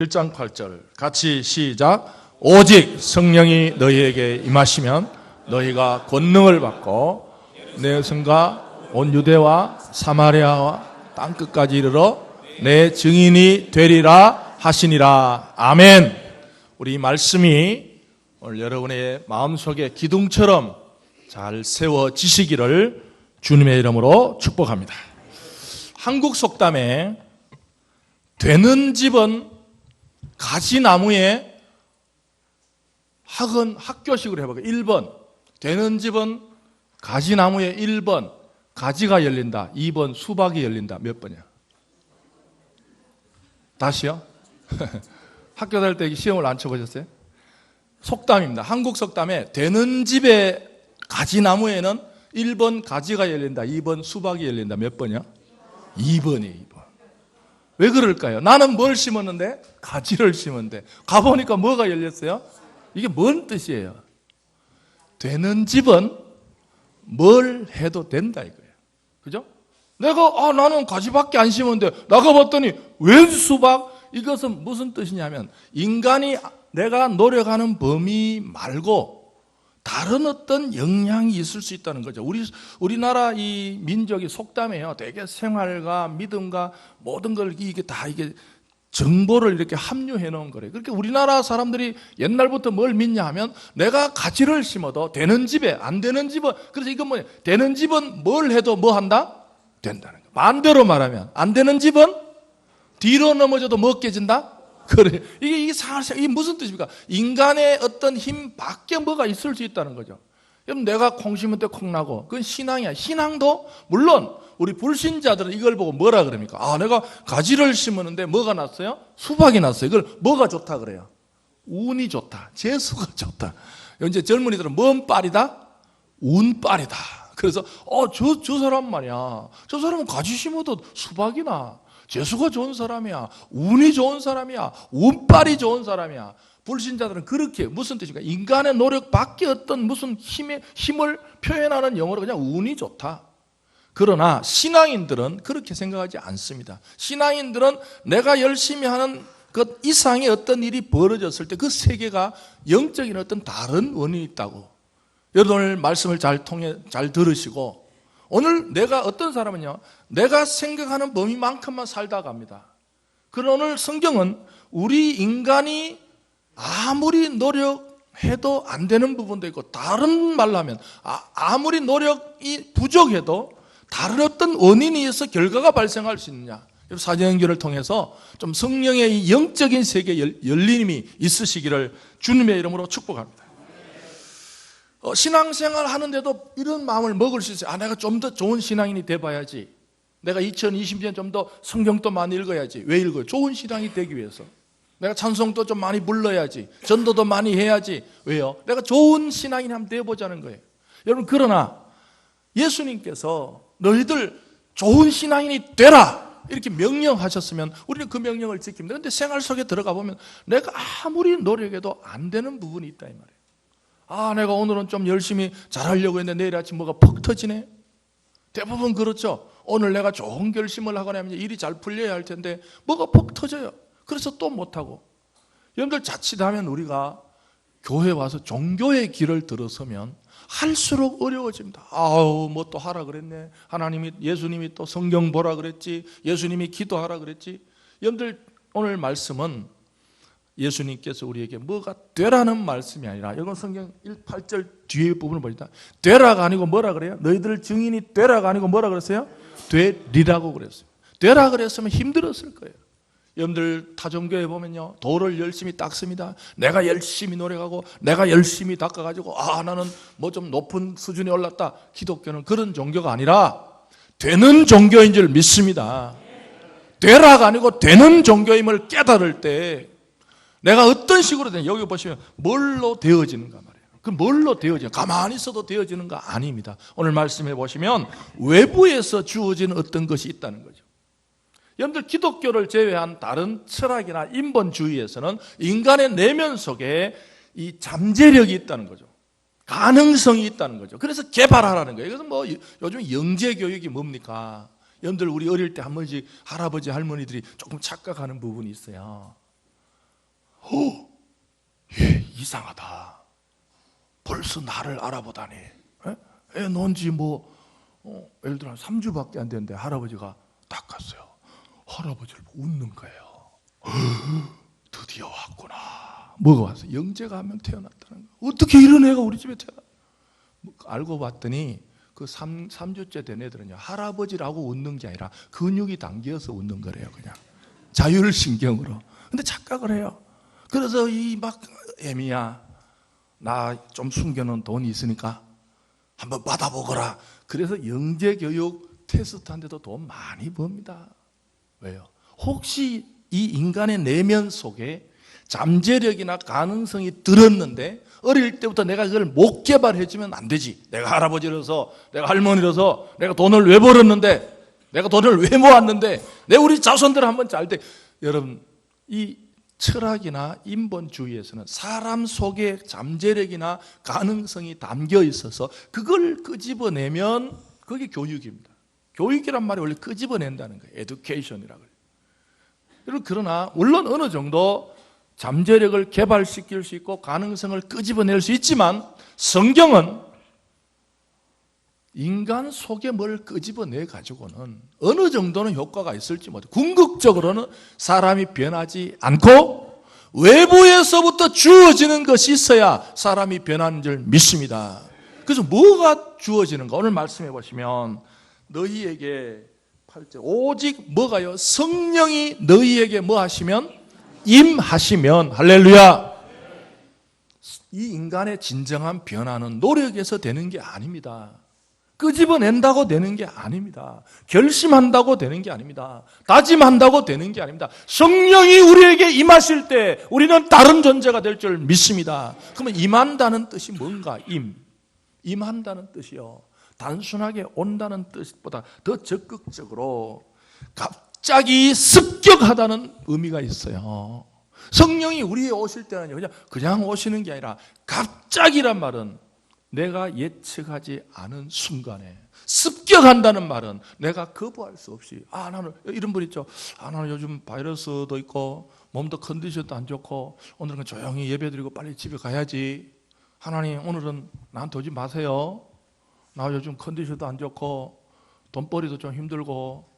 1장 8절 같이 시작. 오직 성령이 너희에게 임하시면 너희가 권능을 받고 내 성과 온 유대와 사마리아와 땅끝까지 이르러 내 증인이 되리라 하시니라. 아멘. 우리 말씀이 오늘 여러분의 마음속에 기둥처럼 잘 세워지시기를 주님의 이름으로 축복합니다. 한국 속담에 되는 집은 가지나무에 학교식으로 해볼게요. 1번 되는 집은 가지나무에 1번 가지가 열린다, 2번 수박이 열린다. 몇 번이야? 다시요? 학교 다닐 때 시험을 안 쳐보셨어요? 속담입니다. 한국 속담에 되는 집의 가지나무에는 1번 가지가 열린다, 2번 수박이 열린다. 몇 번이야? 2번이에요. 2번. 왜 그럴까요? 나는 뭘 심었는데? 가지를 심었는데 가보니까 뭐가 열렸어요? 이게 뭔 뜻이에요? 되는 집은 뭘 해도 된다 이거예요. 그죠? 나는 가지밖에 안 심었는데 나가봤더니 웬 수박? 이것은 무슨 뜻이냐면 인간이 내가 노력하는 범위 말고 다른 어떤 영향이 있을 수 있다는 거죠. 우리나라 이 민족이 속담이에요. 되게 생활과 믿음과 모든 걸 이게 정보를 이렇게 함유해 놓은 거래요. 그렇게 우리나라 사람들이 옛날부터 뭘 믿냐 하면 내가 가지를 심어도 되는 집에 안 되는 집은, 그래서 이건 뭐냐, 되는 집은 뭘 해도 뭐 한다? 된다는 거예요. 반대로 말하면 안 되는 집은 뒤로 넘어져도 뭐 깨진다? 그래. 이게 무슨 뜻입니까? 인간의 어떤 힘 밖에 뭐가 있을 수 있다는 거죠. 여러분, 내가 콩 심을 때 콩 나고, 그건 신앙이야. 신앙도, 물론, 우리 불신자들은 이걸 보고 뭐라 그럽니까? 내가 가지를 심었는데 뭐가 났어요? 수박이 났어요. 이걸 뭐가 좋다 그래요? 운이 좋다. 재수가 좋다. 이제 젊은이들은 뭔 빨이다? 운빨이다. 그래서, 저 사람 말이야. 저 사람은 가지 심어도 수박이나. 재수가 좋은 사람이야. 운이 좋은 사람이야. 운빨이 좋은 사람이야. 불신자들은 그렇게, 무슨 뜻입니까? 인간의 노력 밖에 어떤 무슨 힘을 표현하는 영어로 그냥 운이 좋다. 그러나 신앙인들은 그렇게 생각하지 않습니다. 신앙인들은 내가 열심히 하는 것 이상의 어떤 일이 벌어졌을 때 그 세계가 영적인 어떤 다른 원인이 있다고. 여러분 오늘 말씀을 잘 들으시고, 오늘 내가 어떤 사람은요, 내가 생각하는 범위만큼만 살다 갑니다. 그러나 오늘 성경은 우리 인간이 아무리 노력해도 안 되는 부분도 있고, 다른 말로 하면 아무리 노력이 부족해도 다른 어떤 원인이 있어서 결과가 발생할 수 있느냐. 사도행전을 통해서 좀 성령의 이 영적인 세계에 열림이 있으시기를 주님의 이름으로 축복합니다. 신앙생활 하는데도 이런 마음을 먹을 수 있어요. 내가 좀 더 좋은 신앙인이 돼봐야지. 내가 2020년 좀 더 성경도 많이 읽어야지. 왜 읽어요? 좋은 신앙이 되기 위해서. 내가 찬송도 좀 많이 불러야지. 전도도 많이 해야지. 왜요? 내가 좋은 신앙인이 한번 되어보자는 거예요. 여러분, 그러나 예수님께서 너희들 좋은 신앙인이 되라 이렇게 명령하셨으면 우리는 그 명령을 지킵니다. 그런데 생활 속에 들어가 보면 내가 아무리 노력해도 안 되는 부분이 있다 이 말이에요. 내가 오늘은 좀 열심히 잘하려고 했는데 내일 아침 뭐가 퍽 터지네. 대부분 그렇죠. 오늘 내가 좋은 결심을 하거나 하면 일이 잘 풀려야 할 텐데 뭐가 퍽 터져요. 그래서 또 못하고. 여러분들 자칫하면 우리가 교회 와서 종교의 길을 들어서면 할수록 어려워집니다. 뭐 또 하라 그랬네. 예수님이 또 성경 보라 그랬지. 예수님이 기도하라 그랬지. 여러분들 오늘 말씀은 예수님께서 우리에게 뭐가 되라는 말씀이 아니라, 이건 성경 8절 뒤에 부분을 보니까 되라가 아니고 뭐라 그래요? 너희들 증인이 되라가 아니고 뭐라 그랬어요? 되리라고 그랬어요. 되라 그랬으면 힘들었을 거예요. 여러분들 타종교에 보면요, 도를 열심히 닦습니다. 내가 열심히 노력하고 내가 열심히 닦아가지고 나는 뭐 좀 높은 수준에 올랐다. 기독교는 그런 종교가 아니라 되는 종교인 줄 믿습니다. 되라가 아니고 되는 종교임을 깨달을 때 내가 어떤 식으로 되냐, 여기 보시면 뭘로 되어지는가 말이에요. 그 뭘로 되어지는, 가만히 있어도 되어지는가? 아닙니다. 오늘 말씀해 보시면 외부에서 주어지는 어떤 것이 있다는 거죠. 여러분들 기독교를 제외한 다른 철학이나 인본주의에서는 인간의 내면 속에 이 잠재력이 있다는 거죠. 가능성이 있다는 거죠. 그래서 개발하라는 거예요. 그래서 뭐 요즘 영재교육이 뭡니까? 여러분들 우리 어릴 때 한 번씩 할아버지 할머니들이 조금 착각하는 부분이 있어요. 이상하다. 벌써 나를 알아보다니. 애 논지 뭐 예를 들어 3주밖에 안 됐는데 할아버지가 딱 갔어요. 할아버지를 보고 웃는 거예요. 드디어 왔구나. 뭐가 왔어? 영재가 한 명 태어났다는 거. 어떻게 이런 애가 우리 집에 태어나? 알고 봤더니 그 3주째 된 애들은요, 할아버지라고 웃는 게 아니라 근육이 당겨서 웃는 거래요. 그냥 자율신경으로. 근데 착각을 해요. 그래서 이 막 애미야, 나 좀 숨겨놓은 돈이 있으니까 한번 받아보거라. 그래서 영재교육 테스트한데도 돈 많이 법니다. 왜요? 혹시 이 인간의 내면 속에 잠재력이나 가능성이 들었는데 어릴 때부터 내가 그걸 못 개발해주면 안 되지. 내가 할아버지라서, 내가 할머니라서, 내가 돈을 왜 벌었는데, 내가 돈을 왜 모았는데, 내 우리 자손들 한번 잘 돼. 여러분, 이 철학이나 인본주의에서는 사람 속에 잠재력이나 가능성이 담겨 있어서 그걸 끄집어내면 그게 교육입니다. 교육이란 말이 원래 끄집어낸다는 거예요. 에듀케이션이라고. 그러나 물론 어느 정도 잠재력을 개발시킬 수 있고 가능성을 끄집어낼 수 있지만 성경은 인간 속에 뭘 끄집어내 가지고는 어느 정도는 효과가 있을지 모르겠어요. 궁극적으로는 사람이 변하지 않고 외부에서부터 주어지는 것이 있어야 사람이 변하는 줄 믿습니다. 그래서 뭐가 주어지는가? 오늘 말씀해 보시면 너희에게 8절 오직 뭐가요? 성령이 너희에게 뭐 하시면? 임하시면. 할렐루야. 이 인간의 진정한 변화는 노력에서 되는 게 아닙니다. 끄집어낸다고 되는 게 아닙니다. 결심한다고 되는 게 아닙니다. 다짐한다고 되는 게 아닙니다. 성령이 우리에게 임하실 때 우리는 다른 존재가 될 줄 믿습니다. 그러면 임한다는 뜻이 뭔가? 임한다는 뜻이요, 단순하게 온다는 뜻보다 더 적극적으로 갑자기 습격하다는 의미가 있어요. 성령이 우리에 오실 때는요, 그냥 오시는 게 아니라 갑자기란 말은 내가 예측하지 않은 순간에 습격한다는 말은 내가 거부할 수 없이 나는 이런 분 있죠. 나는 요즘 바이러스도 있고 몸도 컨디션도 안 좋고 오늘은 조용히 예배드리고 빨리 집에 가야지. 하나님 오늘은 나한테 오지 마세요. 나 요즘 컨디션도 안 좋고 돈벌이도 좀 힘들고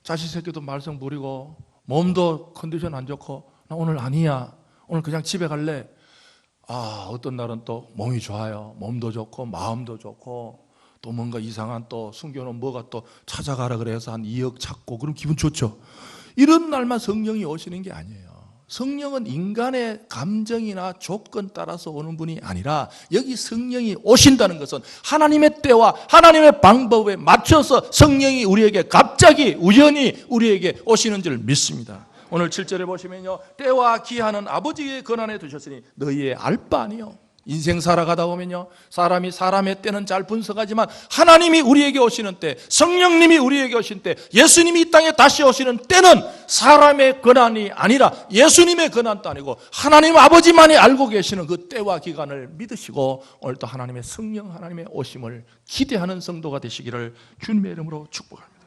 자식 새끼도 말썽 부리고 몸도 컨디션 안 좋고 나 오늘 아니야. 오늘 그냥 집에 갈래. 어떤 날은 또 몸이 좋아요. 몸도 좋고 마음도 좋고 또 뭔가 이상한 또 숨겨놓은 뭐가 또 찾아가라 그래서 한 2억 찾고 그럼 기분 좋죠. 이런 날만 성령이 오시는 게 아니에요. 성령은 인간의 감정이나 조건 따라서 오는 분이 아니라 여기 성령이 오신다는 것은 하나님의 때와 하나님의 방법에 맞춰서 성령이 우리에게 갑자기 우연히 우리에게 오시는 줄 믿습니다. 오늘 7절에 보시면요, 때와 기한은 아버지의 권한에 두셨으니 너희의 알 바 아니요. 인생 살아가다 보면요, 사람이 사람의 때는 잘 분석하지만 하나님이 우리에게 오시는 때, 성령님이 우리에게 오신 때, 예수님이 이 땅에 다시 오시는 때는 사람의 권한이 아니라 예수님의 권한도 아니고 하나님 아버지만이 알고 계시는 그 때와 기간을 믿으시고 오늘도 하나님의 성령, 하나님의 오심을 기대하는 성도가 되시기를 주님의 이름으로 축복합니다.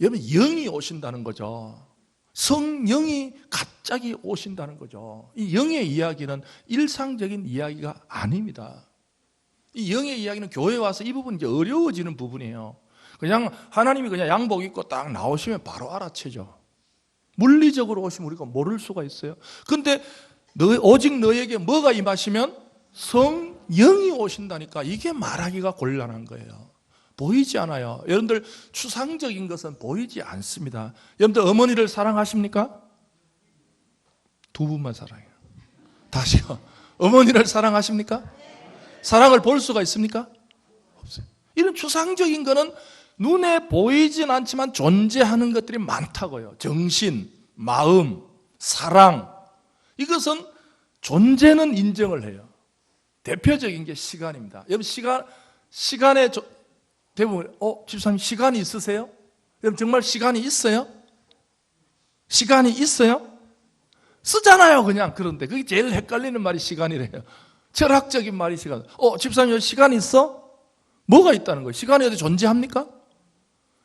여러분, 영이 오신다는 거죠. 성령이 갑자기 오신다는 거죠. 이 영의 이야기는 일상적인 이야기가 아닙니다. 이 영의 이야기는 교회에 와서 이 부분이 이제 어려워지는 부분이에요. 그냥 하나님이 그냥 양복 입고 딱 나오시면 바로 알아채죠. 물리적으로 오시면 우리가 모를 수가 있어요. 그런데 오직 너에게 뭐가 임하시면? 성령이 오신다니까 이게 말하기가 곤란한 거예요. 보이지 않아요. 여러분들 추상적인 것은 보이지 않습니다. 여러분들 어머니를 사랑하십니까? 두 분만 사랑해요. 다시요. 어머니를 사랑하십니까? 사랑을 볼 수가 있습니까? 없어요. 이런 추상적인 거는 눈에 보이진 않지만 존재하는 것들이 많다고요. 정신, 마음, 사랑, 이것은 존재는 인정을 해요. 대표적인 게 시간입니다. 여러분 시간에 대부분 집사님 시간이 있으세요? 여러분 정말 시간이 있어요? 시간이 있어요? 쓰잖아요 그냥. 그런데 그게 제일 헷갈리는 말이 시간이래요. 철학적인 말이 시간. 집사님 시간 있어? 뭐가 있다는 거예요? 시간이 어디 존재합니까?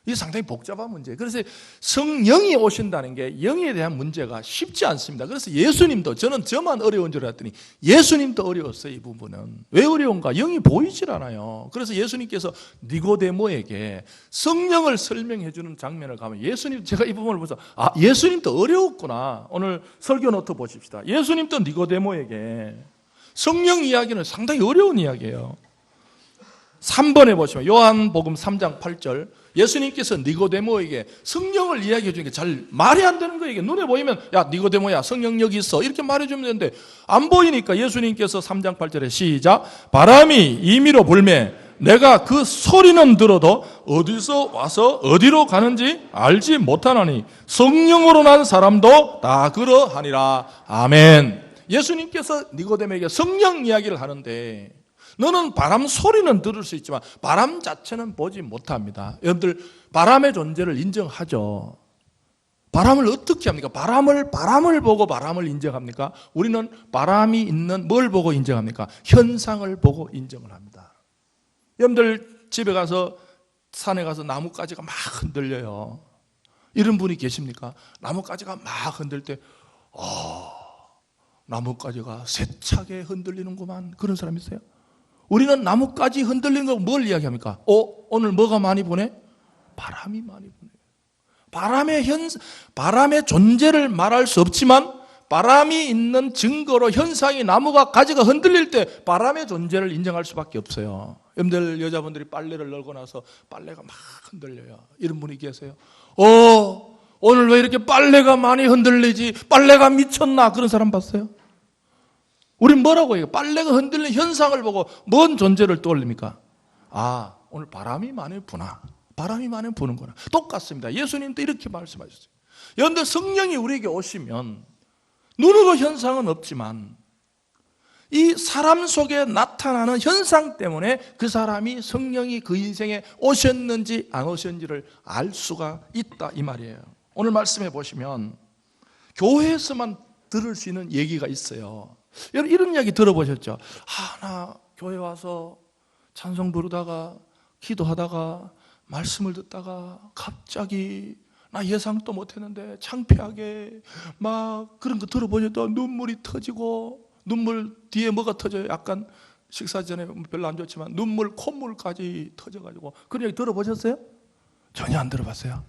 이게 상당히 복잡한 문제예요. 그래서 성령이 오신다는 게 영에 대한 문제가 쉽지 않습니다. 그래서 예수님도 저만 어려운 줄 알았더니 예수님도 어려웠어요. 이 부분은. 왜 어려운가? 영이 보이질 않아요. 그래서 예수님께서 니고데모에게 성령을 설명해 주는 장면을 가면 제가 이 부분을 보면서 예수님도 어려웠구나. 오늘 설교 노트 보십시다. 예수님도 니고데모에게 성령 이야기는 상당히 어려운 이야기예요. 3번에 보시면 요한복음 3장 8절 예수님께서 니고데모에게 성령을 이야기해 주는 게 잘 말이 안 되는 거예요. 이게 눈에 보이면 야 니고데모야 성령 여기 있어 이렇게 말해주면 되는데 안 보이니까 예수님께서 3장 8절에 시작 바람이 임의로 불매 내가 그 소리는 들어도 어디서 와서 어디로 가는지 알지 못하나니 성령으로 난 사람도 다 그러하니라. 아멘. 예수님께서 니고데모에게 성령 이야기를 하는데 너는 바람 소리는 들을 수 있지만 바람 자체는 보지 못합니다. 여러분들 바람의 존재를 인정하죠. 바람을 어떻게 합니까? 바람을 보고 바람을 인정합니까? 우리는 바람이 있는 뭘 보고 인정합니까? 현상을 보고 인정을 합니다. 여러분들 집에 가서 산에 가서 나뭇가지가 막 흔들려요. 이런 분이 계십니까? 나뭇가지가 막 흔들 때 나뭇가지가 세차게 흔들리는구만 그런 사람 있어요? 우리는 나뭇가지 흔들리는 거 뭘 이야기합니까? 오늘 뭐가 많이 부네? 바람이 많이 부네. 바람의 존재를 말할 수 없지만 바람이 있는 증거로 현상이 나무가 가지가 흔들릴 때 바람의 존재를 인정할 수밖에 없어요. 여러분들 여자분들이 빨래를 널고 나서 빨래가 막 흔들려요. 이런 분이 계세요. 오늘 왜 이렇게 빨래가 많이 흔들리지? 빨래가 미쳤나? 그런 사람 봤어요? 우린 뭐라고 해요? 빨래가 흔들리는 현상을 보고 뭔 존재를 떠올립니까? 오늘 바람이 많이 부나. 바람이 많이 부는구나. 똑같습니다. 예수님도 이렇게 말씀하셨어요. 여러분들 성령이 우리에게 오시면 눈으로 현상은 없지만 이 사람 속에 나타나는 현상 때문에 그 사람이 성령이 그 인생에 오셨는지 안 오셨는지를 알 수가 있다 이 말이에요. 오늘 말씀해 보시면 교회에서만 들을 수 있는 얘기가 있어요. 여러분 이런 이야기 들어보셨죠? 나 교회 와서 찬송 부르다가 기도하다가 말씀을 듣다가 갑자기 나 예상도 못했는데 창피하게 막 그런 거 들어보셔도 눈물이 터지고 눈물 뒤에 뭐가 터져요? 약간 식사 전에 별로 안 좋지만 눈물, 콧물까지 터져가지고 그런 얘기 들어보셨어요? 전혀 안 들어봤어요.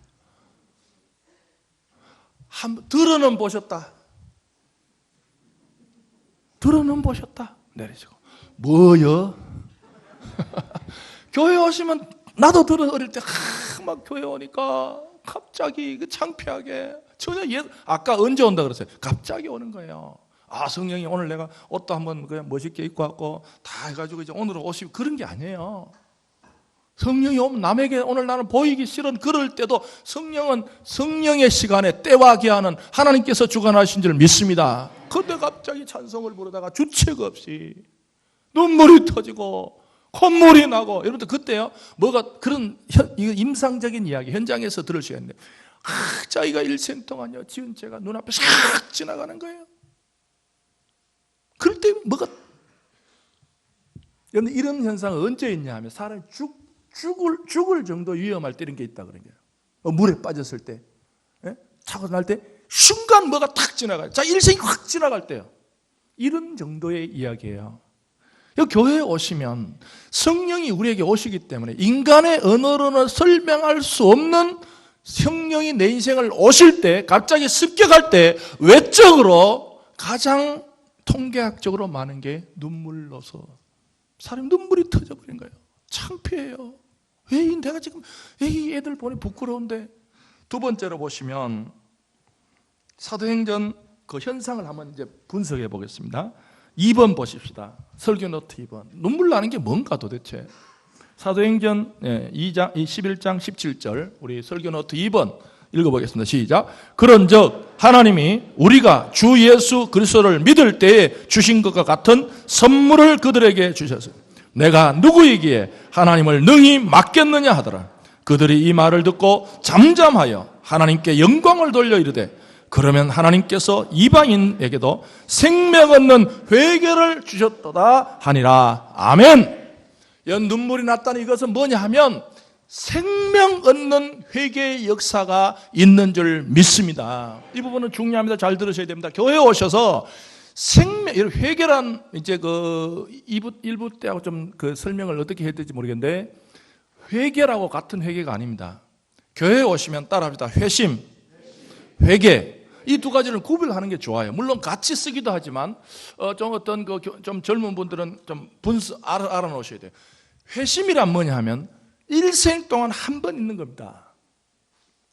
들어는 보셨다. 들어는 보셨다. 내리시고 뭐요? 교회 오시면 나도 어릴 때 막 교회 오니까 갑자기 그 창피하게 전혀 아까 언제 온다 그랬어요? 갑자기 오는 거예요. 성령이 오늘 내가 옷도 한번 그냥 멋있게 입고 왔고 다 해가지고 이제 오늘은 오시고 그런 게 아니에요. 성령이 오면 남에게 오늘 나는 보이기 싫은 그럴 때도 성령은 성령의 시간에 때와 기한은 하나님께서 주관하신 줄 믿습니다. 그런데 갑자기 찬송을 부르다가 주책 없이 눈물이 터지고 콧물이 나고 여러분들 그때요 뭐가 그런 임상적인 이야기 현장에서 들을 수 있는데 자기가 일생 동안요 지은 죄가 눈앞에 싹 지나가는 거예요. 그럴 때 뭐가 이런 현상은 언제 있냐 하면 사람이 죽을 정도 위험할 때 이런 게 있다 그런 거예요. 물에 빠졌을 때 사고 날 때 순간 뭐가 탁 지나가요. 자 일생이 확 지나갈 때요. 이런 정도의 이야기예요. 교회에 오시면 성령이 우리에게 오시기 때문에 인간의 언어로는 설명할 수 없는 성령이 내 인생을 오실 때 갑자기 습격할 때 외적으로 가장 통계학적으로 많은 게 눈물로서 사람이 눈물이 터져버린 거예요. 창피해요. 내가 지금 이 애들 보니 부끄러운데. 두 번째로 보시면 사도행전 그 현상을 한번 이제 분석해 보겠습니다. 2번 보십시다. 설교 노트 2번. 눈물 나는 게 뭔가 도대체. 사도행전 2장 11장 17절 우리 설교 노트 2번 읽어보겠습니다. 시작. 그런즉 하나님이 우리가 주 예수 그리스도를 믿을 때에 주신 것과 같은 선물을 그들에게 주셨어요. 내가 누구이기에 하나님을 능히 맡겠느냐 하더라. 그들이 이 말을 듣고 잠잠하여 하나님께 영광을 돌려 이르되 그러면 하나님께서 이방인에게도 생명 얻는 회개를 주셨도다 하니라. 아멘. 눈물이 났다는 이것은 뭐냐 하면 생명 얻는 회개의 역사가 있는 줄 믿습니다. 이 부분은 중요합니다. 잘 들으셔야 됩니다. 교회에 오셔서 회개란 이제 그 1부 때하고 좀 그 설명을 어떻게 해야 될지 모르겠는데, 회개라고 같은 회개가 아닙니다. 교회에 오시면 따라합니다. 회심, 회개. 이 두 가지를 구별하는 게 좋아요. 물론 같이 쓰기도 하지만 좀 젊은 분들은 좀 알아놓으셔야 돼요. 회심이란 뭐냐 하면 일생 동안 한 번 있는 겁니다.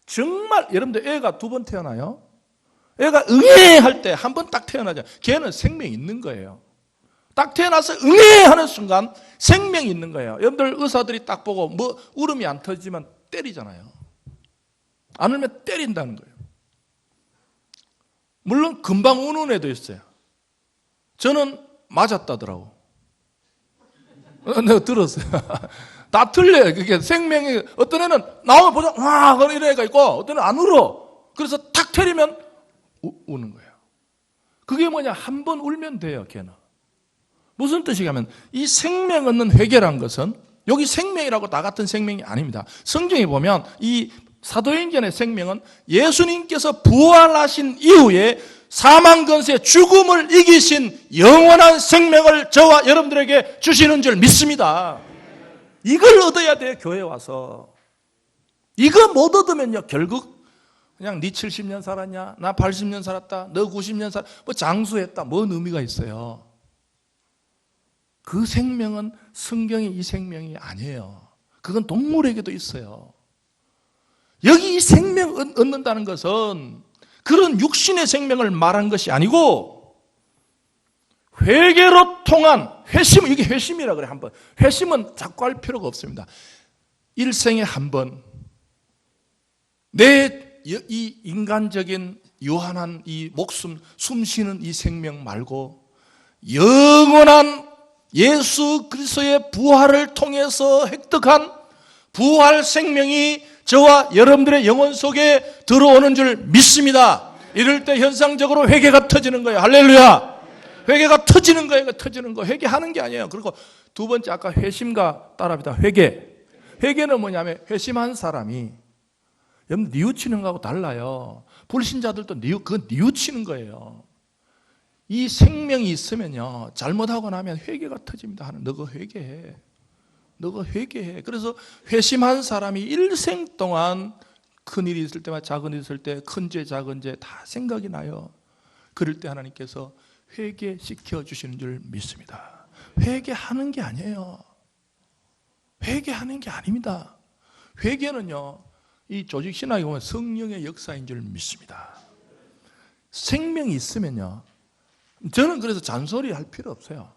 정말 여러분들 애가 2번 태어나요? 애가 응애 할 때 한 번 딱 태어나죠. 걔는 생명이 있는 거예요. 딱 태어나서 응애 하는 순간 생명이 있는 거예요. 여러분들 의사들이 딱 보고 뭐 울음이 안 터지면 때리잖아요. 안 울면 때린다는 거예요. 물론 금방 우는 애도 있어요. 저는 맞았다더라고. 내가 들었어요. 다 틀려요. 그게 생명이, 어떤 애는 나오면 보자, 와! 그런 이런 애가 있고, 어떤 애는 안 울어. 그래서 탁 때리면 우는 거예요. 그게 뭐냐? 한 번 울면 돼요, 걔는. 무슨 뜻이냐면, 이 생명 얻는 회개란 것은, 여기 생명이라고 나 같은 생명이 아닙니다. 성경에 보면, 이 사도행전의 생명은 예수님께서 부활하신 이후에 사망 권세 죽음을 이기신 영원한 생명을 저와 여러분들에게 주시는 줄 믿습니다. 이걸 얻어야 돼요, 교회에 와서. 이거 못 얻으면요, 결국 그냥 네 70년 살았냐, 나 80년 살았다, 너 90년 살았다, 뭐 장수했다, 뭔 의미가 있어요. 그 생명은 성경의 이 생명이 아니에요. 그건 동물에게도 있어요. 여기 이 생명 얻는다는 것은 그런 육신의 생명을 말한 것이 아니고, 회개로 통한 회심, 이게 회심이라 그래. 한번 회심은 자꾸 할 필요가 없습니다. 일생에 한 번 내 이 인간적인 유한한 이 목숨, 숨쉬는 이 생명 말고 영원한 예수 그리스도의 부활을 통해서 획득한 부활 생명이 저와 여러분들의 영혼 속에 들어오는 줄 믿습니다. 이럴 때 현상적으로 회개가 터지는 거예요. 할렐루야. 회개가 터지는 거예요. 터지는 거. 회개하는 게 아니에요. 그리고 두 번째, 아까 회심과 따라합니다. 회개. 회개는 뭐냐면 회심한 사람이, 여러분 뉘우치는 거하고 달라요. 불신자들도 그건 뉘우치는 거예요. 이 생명이 있으면요, 잘못하고 나면 회개가 터집니다. 너가 회개해. 너가 회개해. 그래서 회심한 사람이 일생 동안 큰 일이 있을 때마다 작은 일이 있을 때 큰 죄 작은 죄 다 생각이 나요. 그럴 때 하나님께서 회개시켜 주시는 줄 믿습니다. 회개하는 게 아니에요. 회개하는 게 아닙니다. 회개는요, 이 조직 신학에 보면 성령의 역사인 줄 믿습니다. 생명이 있으면요, 저는 그래서 잔소리 할 필요 없어요.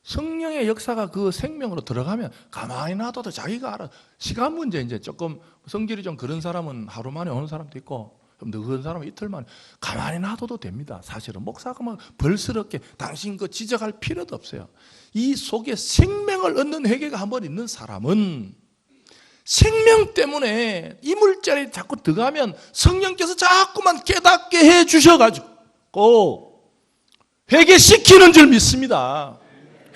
성령의 역사가 그 생명으로 들어가면 가만히 놔둬도 자기가 알아. 시간 문제, 이제 조금 성질이 좀 그런 사람은 하루 만에 오는 사람도 있고, 좀 느긋한 사람은 이틀 만에, 가만히 놔둬도 됩니다. 사실은 목사가 막 벌스럽게 당신 그 지적할 필요도 없어요. 이 속에 생명을 얻는 회개가 한번 있는 사람은 생명 때문에 이물자리에 자꾸 들어가면 성령께서 자꾸만 깨닫게 해 주셔가지고 회개시키는 줄 믿습니다.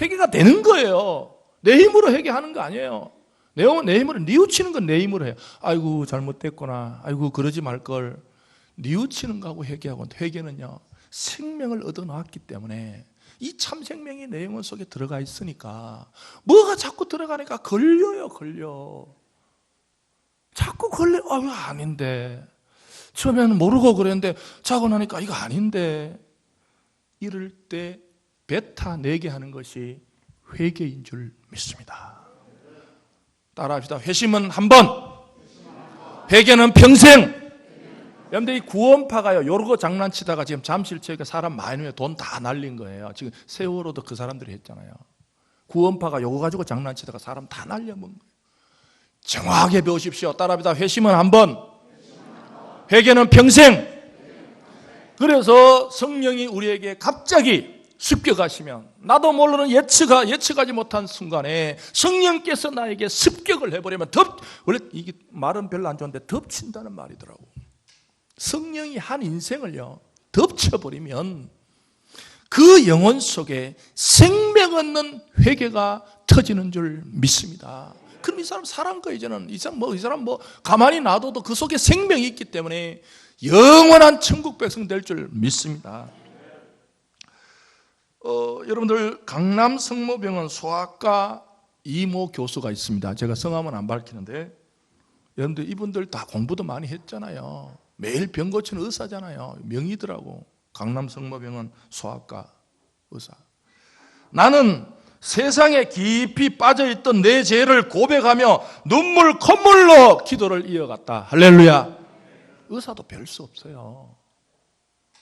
회개가 되는 거예요. 내 힘으로 회개하는 거 아니에요. 내 힘으로, 뉘우치는 건 내 힘으로 해요. 아이고 잘못됐구나, 아이고 그러지 말걸. 뉘우치는 거하고 회개하고, 회개는요 생명을 얻어놨기 때문에 이 참 생명이 내 영혼 속에 들어가 있으니까 뭐가 자꾸 들어가니까 걸려. 자꾸 걸려. 이거 아닌데, 처음에는 모르고 그랬는데 자고 나니까 이거 아닌데. 이럴 때 뱉어내게 하는 것이 회개인 줄 믿습니다. 따라합시다. 회심은 한 번, 회개는 평생. 여러분들 이 구원파가요, 요러고 장난치다가 지금 잠실처니까 사람 많이 오면 돈 다 날린 거예요. 지금 세월호도 그 사람들이 했잖아요. 구원파가 요거 가지고 장난치다가 사람 다 날려먹은 거예요. 정확하게 배우십시오. 따라합시다. 회심은 한 번, 회개는 평생. 그래서 성령이 우리에게 갑자기 습격하시면, 나도 모르는 예측하지 못한 순간에 성령께서 나에게 습격을 해버리면, 원래 이게 말은 별로 안 좋은데 덮친다는 말이더라고. 성령이 한 인생을요 덮쳐버리면 그 영혼 속에 생명 얻는 회개가 터지는 줄 믿습니다. 그럼 이 사람 살은 거예요. 이제는 이 사람 가만히 놔둬도 그 속에 생명이 있기 때문에 영원한 천국 백성 될 줄 믿습니다. 여러분들 강남 성모병원 소아과 이모 교수가 있습니다. 제가 성함은 안 밝히는데 여러분들 이분들 다 공부도 많이 했잖아요. 매일 병 고치는 의사잖아요. 명의더라고. 강남 성모병원 소아과 의사. 나는 세상에 깊이 빠져있던 내 죄를 고백하며 눈물 콧물로 기도를 이어갔다. 할렐루야. 의사도 별 수 없어요.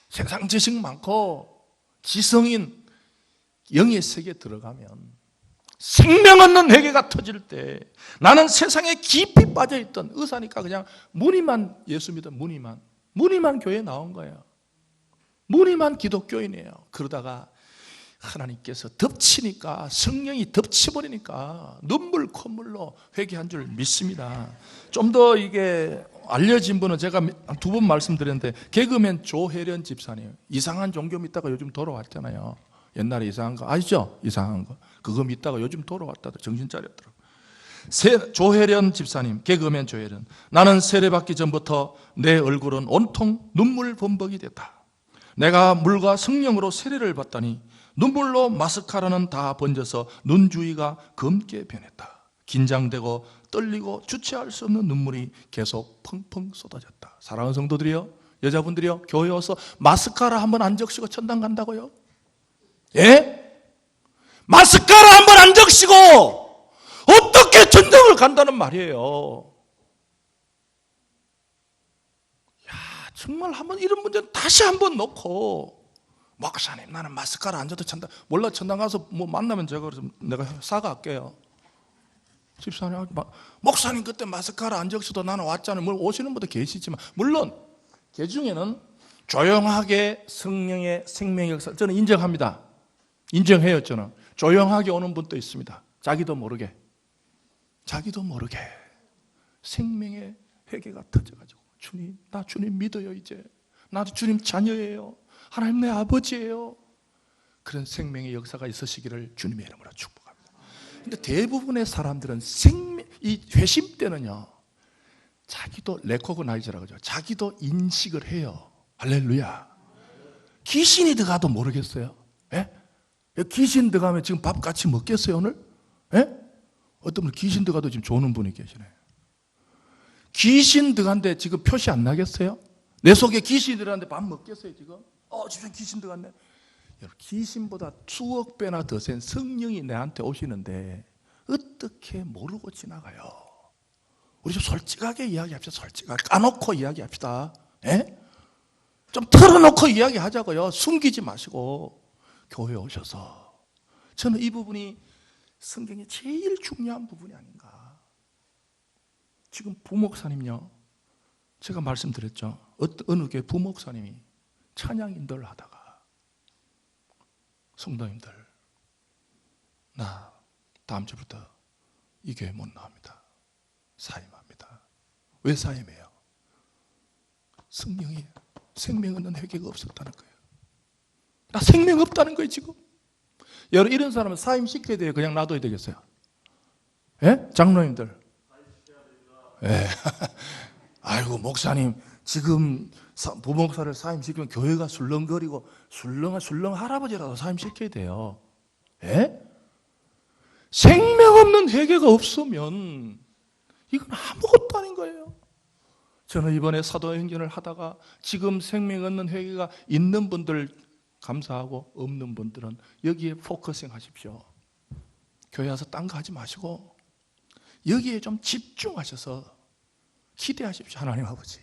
세상 지식 많고 지성인 영의 세계에 들어가면 생명 없는 회개가 터질 때 나는 세상에 깊이 빠져있던 의사니까 그냥 무늬만 예수 믿은 무늬만 교회에 나온 거예요. 무늬만 기독교인이에요. 그러다가 하나님께서 덮치니까 성령이 덮쳐버리니까 눈물 콧물로 회개한 줄 믿습니다. 좀 더 이게 알려진 분은 제가 2번 말씀드렸는데 개그맨 조혜련 집사님. 이상한 종교 믿다가 요즘 돌아왔잖아요. 옛날에 이상한 거 아시죠? 이상한 거 그거 믿다가 요즘 돌아왔다 정신 차렸더라고요. 조혜련 집사님, 개그맨 조혜련. 나는 세례받기 전부터 내 얼굴은 온통 눈물 범벅이 됐다. 내가 물과 성령으로 세례를 받다니 눈물로 마스카라는 다 번져서 눈 주위가 검게 변했다. 긴장되고 떨리고 주체할 수 없는 눈물이 계속 펑펑 쏟아졌다. 사랑하는 성도들이요, 여자분들이요, 교회 와서 마스카라 한번 안 적시고 천당 간다고요? 예? 마스카라 한번 안 적시고 어떻게 천당을 간다는 말이에요? 야, 정말 한번 이런 문제는 다시 한번 놓고, 목사님 나는 마스카라 안 줘도 천당, 몰라 천당 가서 뭐 만나면 제가 내가 사과할게요. 집사님, 목사님 그때 마스카라 안 적셔도 나는 왔잖아요. 뭘 오시는 분도 계시지만 물론 그 중에는 조용하게 성령의 생명의 역사 저는 인정합니다. 인정해요. 저는 조용하게 오는 분도 있습니다. 자기도 모르게 생명의 회개가 터져가지고 주님, 나 주님 믿어요. 이제 나도 주님 자녀예요. 하나님 내 아버지예요. 그런 생명의 역사가 있으시기를 주님의 이름으로 축복합니다. 근데 대부분의 사람들은 이 회심 때는요, 자기도 레코그나이즈라고 하죠. 자기도 인식을 해요. 할렐루야. 귀신이 들어가도 모르겠어요. 예? 귀신 들어가면 지금 밥 같이 먹겠어요 오늘? 예? 어떤 분 귀신 들어가도 지금 조는 분이 계시네. 귀신 들어간데 지금 표시 안 나겠어요? 내 속에 귀신이 들어갔는데 밥 먹겠어요 지금? 집에 귀신 들어갔네. 여러분, 귀신보다 수억 배나 더 센 성령이 내한테 오시는데 어떻게 모르고 지나가요? 우리 좀 솔직하게 이야기합시다. 솔직하게 까놓고 이야기합시다. 예? 좀 털어놓고 이야기하자고요. 숨기지 마시고 교회에 오셔서. 저는 이 부분이 성경에 제일 중요한 부분이 아닌가. 지금 부목사님요, 제가 말씀드렸죠. 어느 교회 부목사님이 찬양 인도를 하다가 성도님들, 나 다음 주부터 이 교회 못 나옵니다. 사임합니다. 왜 사임해요? 성령이 생명 없는 회개가 없었다는 거예요. 나 생명 없다는 거예요 지금. 여러분, 이런 사람은 사임시켜야 돼요? 그냥 놔둬야 되겠어요? 예? 장로님들. 예. 아이고 목사님 지금 부목사를 사임시키면 교회가 술렁거리고 술렁 할아버지라도 사임시켜야 돼요. 예? 생명 없는 회개가 없으면 이건 아무것도 아닌 거예요. 저는 이번에 사도행전을 하다가 지금 생명 없는 회개가 있는 분들 감사하고 없는 분들은 여기에 포커싱 하십시오. 교회 와서 딴 거 하지 마시고 여기에 좀 집중하셔서 기대하십시오. 하나님 아버지,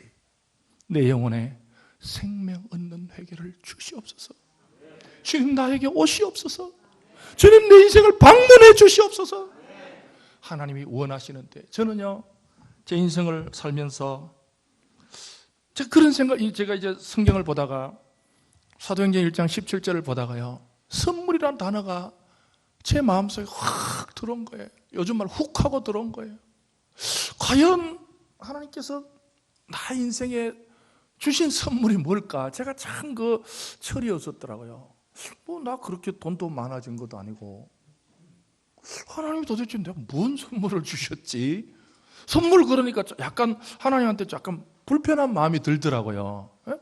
내 영혼에 생명 얻는 회개를 주시옵소서. 주님 나에게 오시옵소서. 주님 내 인생을 방문해 주시옵소서. 하나님이 원하시는데 저는요, 제 인생을 살면서 제가 그런 생각, 제가 이제 성경을 보다가 사도행전 1장 17절을 보다가요, 선물이라는 단어가 제 마음속에 확 들어온 거예요. 요즘 말 훅 하고 들어온 거예요. 과연 하나님께서 나 인생에 주신 선물이 뭘까? 제가 참 그 철이 없었더라고요. 나 그렇게 돈도 많아진 것도 아니고 하나님이 도대체 내가 뭔 선물을 주셨지? 선물 그러니까 약간 하나님한테 약간 불편한 마음이 들더라고요. 예?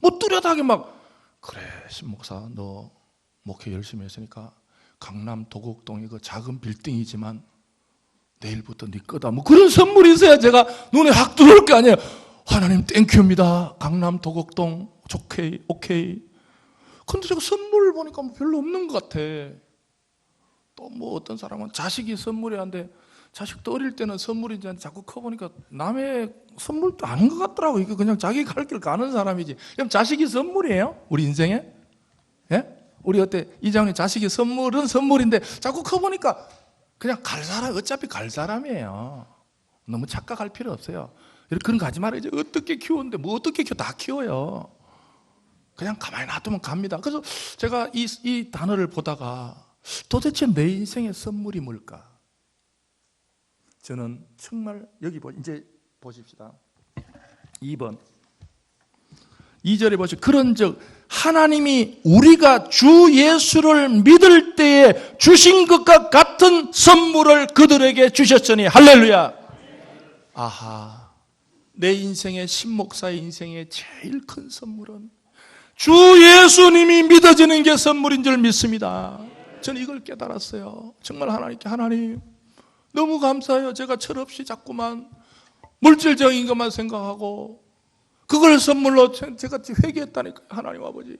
뭐 뚜렷하게 막 그래 신목사 너 목회 열심히 했으니까 강남 도곡동의 그 작은 빌딩이지만 내일부터 네 거다 뭐 그런 선물이 있어야 제가 눈에 확 들어올 거 아니에요. 하나님 땡큐입니다. 강남 도곡동 오케이. 근데 제가 선물을 보니까 뭐 별로 없는 것 같아. 또 뭐 어떤 사람은 자식이 선물이야 한데 자식도 어릴 때는 선물인지 자꾸 커보니까 남의 선물도 아닌 것 같더라고. 이게 그냥 자기 갈 길 가는 사람이지. 그럼 자식이 선물이에요? 우리 인생에? 예? 우리 어때? 이장님 자식이 선물은 선물인데 자꾸 커보니까 그냥 갈 사람, 어차피 갈 사람이에요. 너무 착각할 필요 없어요. 그런 거 하지 말아요. 어떻게 키우는데 뭐 어떻게 키워? 다 키워요. 그냥 가만히 놔두면 갑니다. 그래서 제가 이 단어를 보다가 도대체 내 인생의 선물이 뭘까? 저는 정말 여기 이제 보십시다. 2번 2절에 보시죠. 그런즉 하나님이 우리가 주 예수를 믿을 때에 주신 것과 같은 선물을 그들에게 주셨으니 할렐루야. 아하, 내 인생의 신목사의 인생의 제일 큰 선물은 주 예수님이 믿어지는 게 선물인 줄 믿습니다. 저는 이걸 깨달았어요. 정말 하나님께 하나님 너무 감사해요. 제가 철없이 자꾸만 물질적인 것만 생각하고 그걸 선물로 제가 회개했다니까요. 하나님 아버지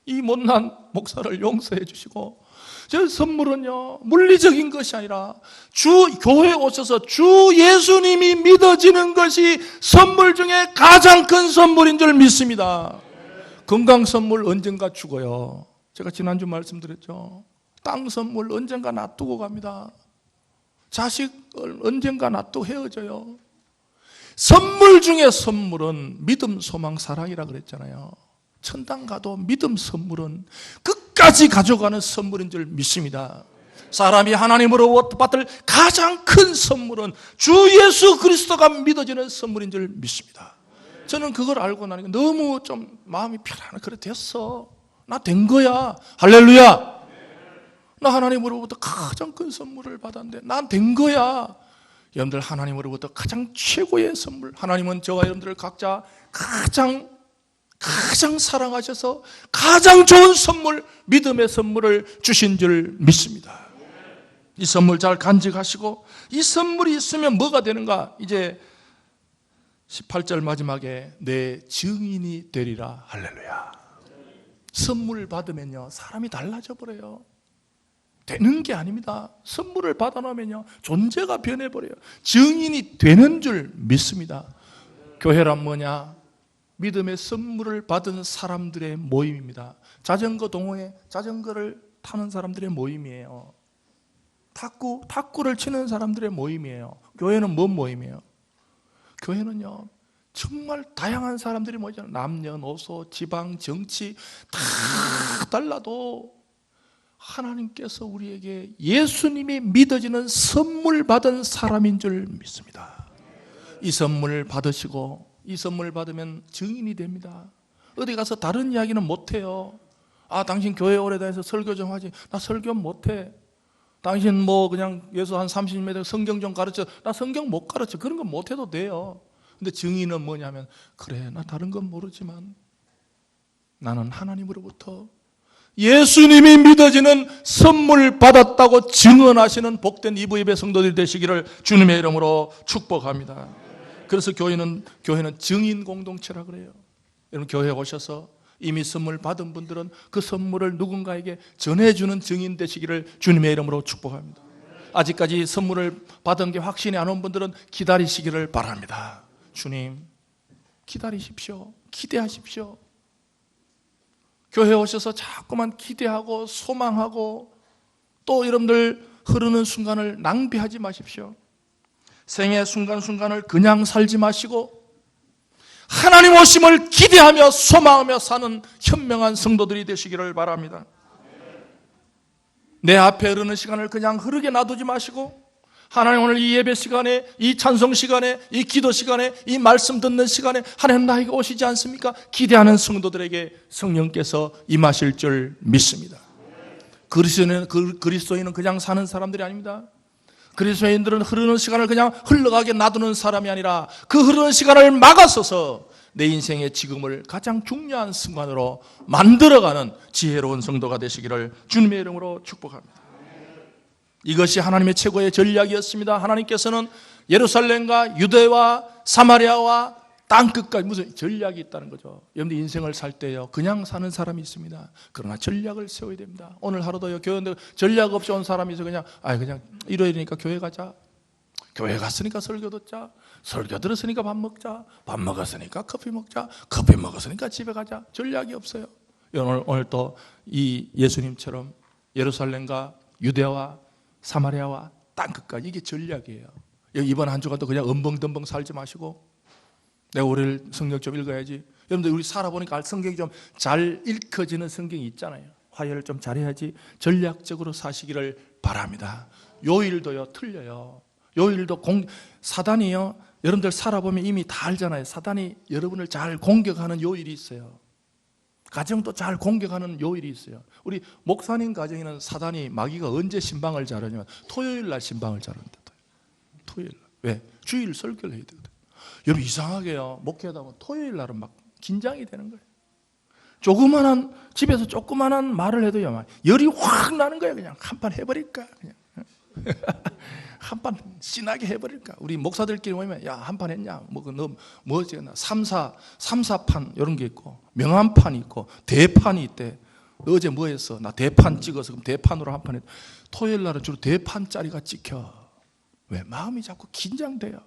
이 못난 목사를 용서해 주시고 저 선물은요 물리적인 것이 아니라 주 교회에 오셔서 주 예수님이 믿어지는 것이 선물 중에 가장 큰 선물인 줄 믿습니다. 건강 선물 언젠가 죽어요. 제가 지난주 말씀드렸죠. 땅 선물 언젠가 놔두고 갑니다. 자식 언젠가 놔두고 헤어져요. 선물 중에 선물은 믿음, 소망, 사랑이라 그랬잖아요. 천당 가도 믿음 선물은 끝까지 가져가는 선물인 줄 믿습니다. 사람이 하나님으로부터 받을 가장 큰 선물은 주 예수 그리스도가 믿어지는 선물인 줄 믿습니다. 저는 그걸 알고 나니까 너무 좀 마음이 편안해. 그래 됐어. 나 된 거야. 할렐루야. 나 하나님으로부터 가장 큰 선물을 받았는데 난 된 거야. 여러분들 하나님으로부터 가장 최고의 선물, 하나님은 저와 여러분들을 각자 가장 사랑하셔서 가장 좋은 선물, 믿음의 선물을 주신 줄 믿습니다. 이 선물 잘 간직하시고 이 선물이 있으면 뭐가 되는가? 이제 18절 마지막에 내 증인이 되리라. 할렐루야. 선물 받으면요 사람이 달라져 버려요. 되는 게 아닙니다. 선물을 받아놓으면요 존재가 변해버려요. 증인이 되는 줄 믿습니다. 교회란 뭐냐? 믿음의 선물을 받은 사람들의 모임입니다. 자전거 동호회, 자전거를 타는 사람들의 모임이에요. 탁구를 치는 사람들의 모임이에요. 교회는 뭔 모임이에요? 교회는요 정말 다양한 사람들이 모이잖아요. 남녀노소, 지방, 정치 다 달라도 하나님께서 우리에게 예수님이 믿어지는 선물 받은 사람인 줄 믿습니다. 이 선물 받으시고 이 선물 받으면 증인이 됩니다. 어디 가서 다른 이야기는 못해요. 아 당신 교회 오래 다녀서 설교 좀 하지. 나 설교 못해. 당신 뭐 그냥 예수 한 30m 성경 좀 가르쳐. 나 성경 못 가르쳐. 그런 건 못해도 돼요. 근데 증인은 뭐냐면 그래 나 다른 건 모르지만 나는 하나님으로부터 예수님이 믿어지는 선물 받았다고 증언하시는 복된 이브예배 성도들이 되시기를 주님의 이름으로 축복합니다. 그래서 교회는 증인 공동체라 그래요. 여러분 교회에 오셔서 이미 선물 받은 분들은 그 선물을 누군가에게 전해주는 증인 되시기를 주님의 이름으로 축복합니다. 아직까지 선물을 받은 게 확신이 안 온 분들은 기다리시기를 바랍니다. 주님 기다리십시오. 기대하십시오. 교회에 오셔서 자꾸만 기대하고 소망하고 또 여러분들 흐르는 순간을 낭비하지 마십시오. 생의 순간순간을 그냥 살지 마시고 하나님 오심을 기대하며 소망하며 사는 현명한 성도들이 되시기를 바랍니다. 내 앞에 흐르는 시간을 그냥 흐르게 놔두지 마시고 하나님 오늘 이 예배 시간에 이 찬송 시간에 이 기도 시간에 이 말씀 듣는 시간에 하나님 나에게 오시지 않습니까? 기대하는 성도들에게 성령께서 임하실 줄 믿습니다. 그리스도인은 그냥 사는 사람들이 아닙니다. 그리스도인들은 흐르는 시간을 그냥 흘러가게 놔두는 사람이 아니라 그 흐르는 시간을 막아서서 내 인생의 지금을 가장 중요한 순간으로 만들어가는 지혜로운 성도가 되시기를 주님의 이름으로 축복합니다. 이것이 하나님의 최고의 전략이었습니다. 하나님께서는 예루살렘과 유대와 사마리아와 땅끝까지 무슨 전략이 있다는 거죠. 여러분들 인생을 살 때요, 그냥 사는 사람이 있습니다. 그러나 전략을 세워야 됩니다. 오늘 하루도요, 교회인데 전략 없이 온 사람이 있어 그냥 일요일이니까 교회 가자. 교회 갔으니까 설교 듣자. 설교 들었으니까 밥 먹자. 밥 먹었으니까 커피 먹자. 커피 먹었으니까 집에 가자. 전략이 없어요. 오늘 또 이 예수님처럼 예루살렘과 유대와 사마리아와 땅끝까지 이게 전략이에요. 이번 한 주간도 그냥 엄벙덤벙 살지 마시고 내가 올해 성경 좀 읽어야지. 여러분들 우리 살아보니까 성경이 좀 잘 읽혀지는 성경이 있잖아요. 화해를 좀 잘해야지. 전략적으로 사시기를 바랍니다. 요일도요 틀려요. 요일도 사단이요, 여러분들 살아보면 이미 다 알잖아요. 사단이 여러분을 잘 공격하는 요일이 있어요. 가정도 잘 공격하는 요일이 있어요. 우리 목사님 가정에는 사단이 마귀가 언제 신방을 자르냐면 토요일 날 신방을 자른다. 토요일 날. 왜? 주일 설교를 해야 되거든. 여러분 이상하게요, 목회하다 보면 토요일 날은 막 긴장이 되는 거예요. 집에서 조그만한 말을 해도요, 막 열이 확 나는 거예요. 그냥 한판 해버릴까? 그냥. 한판 신나게 해버릴까? 우리 목사들끼리 모이면 야, 한판 했냐? 너 뭐지? 3사판 이런 게 있고 명함판이 있고 대판이 있대. 너 어제 뭐 했어? 나 대판 찍어서 그럼 대판으로 한판 했. 토요일 날은 주로 대판짜리가 찍혀. 왜? 마음이 자꾸 긴장돼요.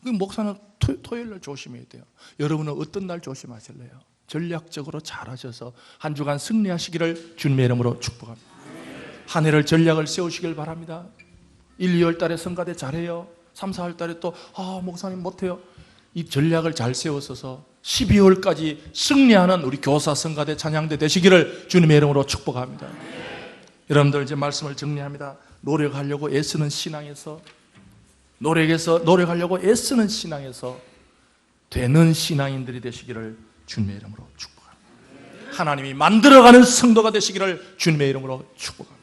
그 목사는 토요일 날 조심해야 돼요. 여러분은 어떤 날 조심하실래요? 전략적으로 잘하셔서 한 주간 승리하시기를 주님의 이름으로 축복합니다. 한 해를 전략을 세우시길 바랍니다. 1, 2월 달에 성가대 잘해요. 3, 4월 달에 또 목사님 못해요. 이 전략을 잘 세워서 12월까지 승리하는 우리 교사, 성가대, 찬양대 되시기를 주님의 이름으로 축복합니다. 여러분들 이제 말씀을 정리합니다. 노력하려고 애쓰는 신앙에서 노력하려고 애쓰는 신앙에서 되는 신앙인들이 되시기를 주님의 이름으로 축복합니다. 하나님이 만들어가는 성도가 되시기를 주님의 이름으로 축복합니다.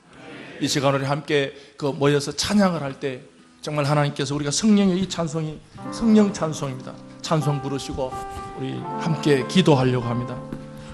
이 시간 우리 함께 모여서 찬양을 할 때 정말 하나님께서 우리가 성령의 이 찬송이 성령 찬송입니다. 찬송 부르시고 우리 함께 기도하려고 합니다.